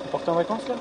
Vous partez en vacances là?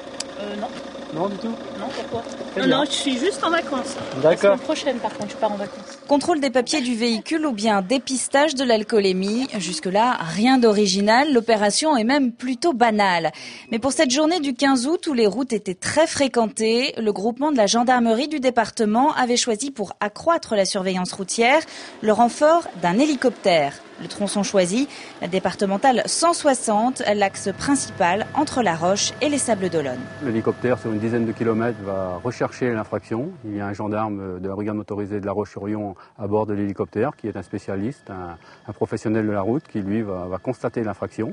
Non. Non du tout? Non, pourquoi? Non, je suis juste en vacances. D'accord. La semaine prochaine, par contre, je pars en vacances. Contrôle des papiers du véhicule ou bien dépistage de l'alcoolémie. Jusque-là, rien d'original. L'opération est même plutôt banale. Mais pour cette journée du 15 août où les routes étaient très fréquentées, le groupement de la gendarmerie du département avait choisi pour accroître la surveillance routière le renfort d'un hélicoptère. Le tronçon choisi, la départementale 160, l'axe principal entre La Roche et les Sables d'Olonne. L'hélicoptère, sur une dizaine de kilomètres, va rechercher l'infraction. Il y a un gendarme de la brigade motorisée de La Roche-sur-Yon à bord de l'hélicoptère, qui est un spécialiste, un professionnel de la route, qui lui va constater l'infraction.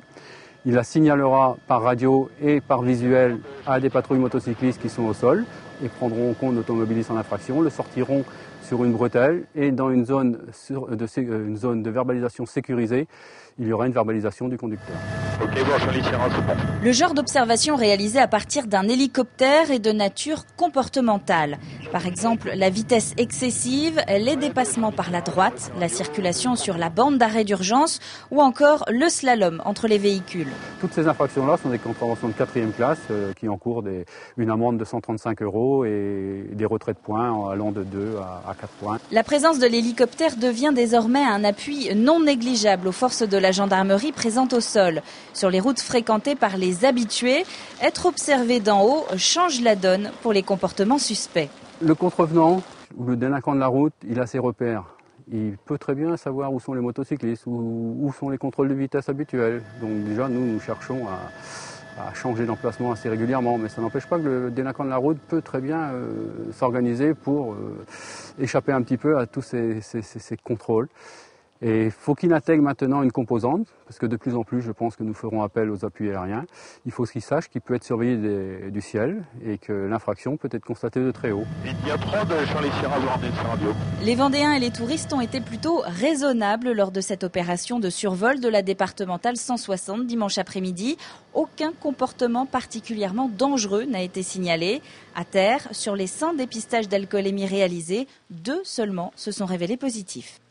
Il la signalera par radio et par visuel à des patrouilles motocyclistes qui sont au sol et prendront en compte l'automobiliste en infraction, le sortiront sur une bretelle et dans une zone de verbalisation sécurisée, il y aura une verbalisation du conducteur. Le genre d'observation réalisé à partir d'un hélicoptère est de nature comportementale. Par exemple, la vitesse excessive, les dépassements par la droite, la circulation sur la bande d'arrêt d'urgence ou encore le slalom entre les véhicules. Toutes ces infractions-là sont des contraventions de 4e classe qui encourent une amende de 135 € et des retraits de points allant de 2 à 4 points. La présence de l'hélicoptère devient désormais un appui non négligeable aux forces de la gendarmerie présentes au sol. Sur les routes fréquentées par les habitués, être observé d'en haut change la donne pour les comportements suspects. Le contrevenant ou le délinquant de la route, il a ses repères. Il peut très bien savoir où sont les motocyclistes, où sont les contrôles de vitesse habituels. Donc déjà, nous cherchons à changer d'emplacement assez régulièrement, mais ça n'empêche pas que le délinquant de la route peut très bien s'organiser pour échapper un petit peu à tous ces contrôles. Et il faut qu'il intègre maintenant une composante, parce que de plus en plus, je pense que nous ferons appel aux appuis aériens. Il faut qu'il sache qu'il peut être surveillé du ciel et que l'infraction peut être constatée de très haut. Les Vendéens et les touristes ont été plutôt raisonnables lors de cette opération de survol de la départementale 160 dimanche après-midi. Aucun comportement particulièrement dangereux n'a été signalé. À terre, sur les 100 dépistages d'alcoolémie réalisés, 2 seulement se sont révélés positifs.